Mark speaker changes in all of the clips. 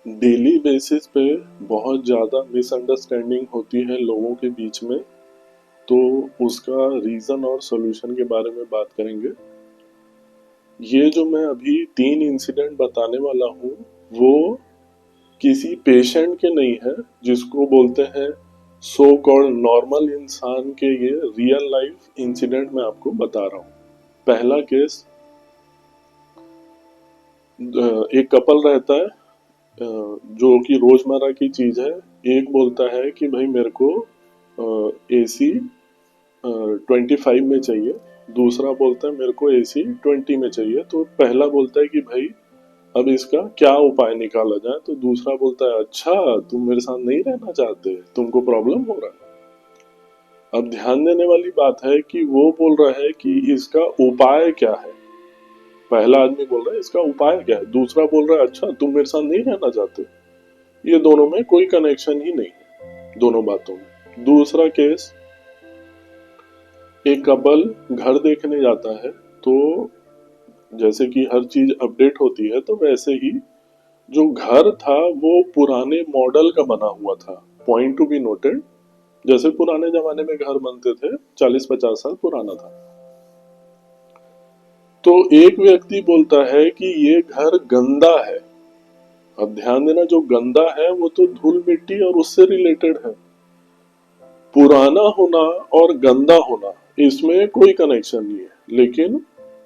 Speaker 1: Daily basis पे बहुत ज़्यादा मिसअंडरस्टैंडिंग होती है लोगों के बीच में। तो उसका रीज़न और सॉल्यूशन के बारे में बात करेंगे। ये जो मैं अभी 3 इंसिडेंट बताने वाला हूँ वो किसी पेशेंट के नहीं है, जिसको बोलते हैं सो कॉल्ड नॉर्मल इंसान के। ये रियल लाइफ इंसिडेंट मैं आपको बता रहा हूँ। पहला केस, एक कपल रहता है, जो कि रोजमर्रा की चीज है। एक बोलता है कि भाई मेरे को एसी 25 में चाहिए, दूसरा बोलता है मेरे को एसी 20 में चाहिए। तो पहला बोलता है कि भाई अब इसका क्या उपाय निकाला जाए। तो दूसरा बोलता है अच्छा तुम मेरे साथ नहीं रहना चाहते, तुमको प्रॉब्लम हो रहा है। अब ध्यान देने वाली बात है कि वो बोल रहा है कि इसका उपाय क्या है। पहला आदमी बोल रहा है इसका उपाय क्या है, दूसरा बोल रहा है अच्छा तुम मेरे साथ नहीं रहना चाहते। ये दोनों में कोई कनेक्शन ही नहीं है दोनों बातों में। दूसरा केस, एक कपल घर देखने जाता है। तो जैसे कि हर चीज अपडेट होती है, तो वैसे ही जो घर था वो पुराने मॉडल का बना हुआ था। पॉइंट टू बी नोटेड, जैसे पुराने जमाने में घर बनते थे, 40-50 साल पुराना था। तो एक व्यक्ति बोलता है कि ये घर गंदा है। अब ध्यान देना, जो गंदा है वो तो धूल मिट्टी और उससे रिलेटेड है। पुराना होना और गंदा होना इसमें कोई कनेक्शन नहीं है, लेकिन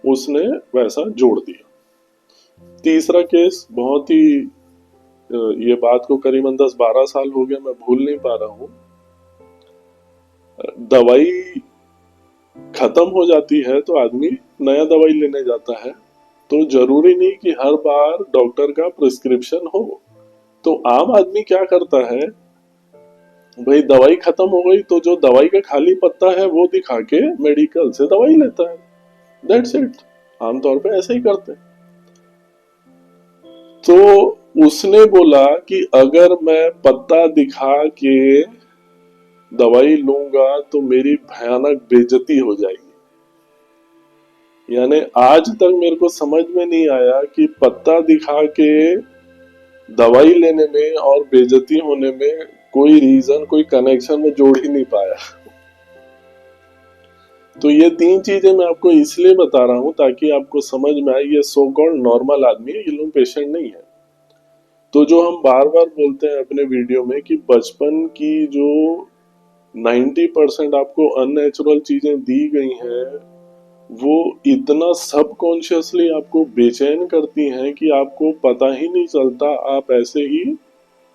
Speaker 1: उसने वैसा जोड़ दिया। तीसरा केस बहुत ही ये बात को करीबन 10-12 साल हो गया, मैं भूल नहीं पा रहा हूँ। दवाई खत्म हो जाती है तो आदमी नया दवाई लेने जाता है। तो जरूरी नहीं कि हर बार डॉक्टर का प्रिस्क्रिप्शन हो। तो आम आदमी क्या करता है, भाई दवाई खत्म हो गई तो जो दवाई का खाली पत्ता है वो दिखा के मेडिकल से दवाई लेता है। That's it. आमतौर पे ऐसे ही करते हैं। तो उसने बोला कि अगर मैं पत्ता दिखा के दवाई लूंगा तो मेरी भयानक बेइज्जती हो जाएगी। यानी आज तक मेरे को समझ में नहीं आया कि पत्ता दिखा के दवाई लेने में और बेइज्जती होने में कोई रीजन, कोई कनेक्शन में जोड़ ही नहीं पाया। तो ये 3 चीजें मैं आपको इसलिए बता रहा हूं ताकि आपको समझ में आए ये सो कॉल्ड नॉर्मल आदमी है, ये लोग पेशेंट नहीं है। तो जो हम बार बार बोलते हैं अपने वीडियो में कि बचपन की जो 90% आपको अननेचुरल चीजें दी गई हैं वो इतना सबकॉन्शियसली आपको बेचैन करती हैं कि आपको पता ही नहीं चलता। आप ऐसे ही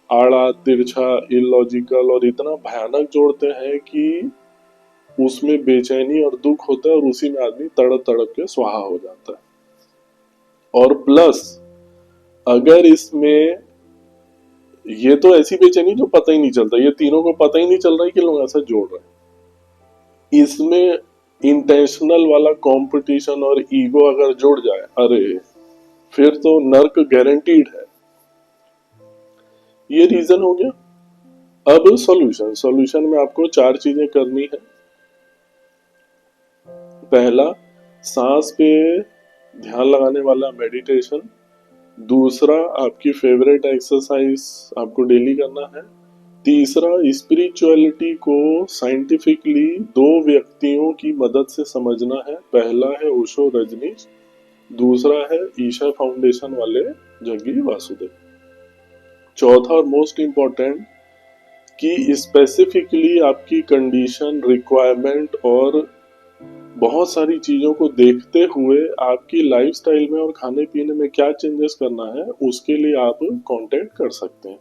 Speaker 1: आड़ा तिरछा इलॉजिकल और इतना भयानक जोड़ते हैं कि उसमें बेचैनी और दुख होता है और उसी में आदमी तड़प तड़प के स्वाहा हो जाता है। और प्लस अगर इसमें ये तो ऐसी बेचैनी जो पता ही नहीं चलता, ये तीनों को पता ही नहीं चल रहा है कि लोग ऐसा जोड़ रहे हैं। इसमें इंटेंशनल वाला कंपटीशन और ईगो अगर जुड़ जाए, अरे फिर तो नर्क गारंटीड है। ये रीजन हो गया। अब सॉल्यूशन, सॉल्यूशन में आपको 4 चीजें करनी है। पहला, सांस पे ध्यान लगाने वाला मेडिटेशन। दूसरा, आपकी फेवरेट एक्सरसाइज आपको डेली करना है। तीसरा, स्पिरिचुअलिटी को साइंटिफिकली 2 व्यक्तियों की मदद से समझना है। पहला है ओशो रजनीश, दूसरा है ईशा फाउंडेशन वाले जग्गी वासुदेव। चौथा और मोस्ट इम्पोर्टेंट कि स्पेसिफिकली आपकी कंडीशन, रिक्वायरमेंट और बहुत सारी चीजों को देखते हुए आपकी लाइफस्टाइल में और खाने पीने में क्या चेंजेस करना है उसके लिए आप कांटेक्ट कर सकते हैं।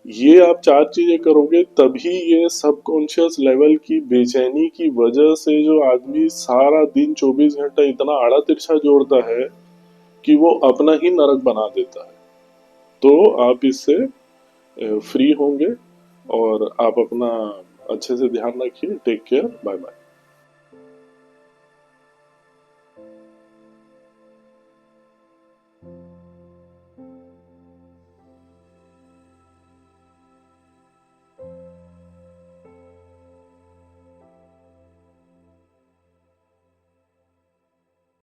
Speaker 1: ये आप 4 चीजें करोगे तभी ये सबकॉन्शियस लेवल की बेचैनी की वजह से जो आदमी सारा दिन 24 घंटा इतना आड़ा तिरछा जोड़ता है कि वो अपना ही नरक बना देता है। तो आप इससे फ्री होंगे और आप अपना अच्छे से ध्यान रखिए। Take care, bye bye.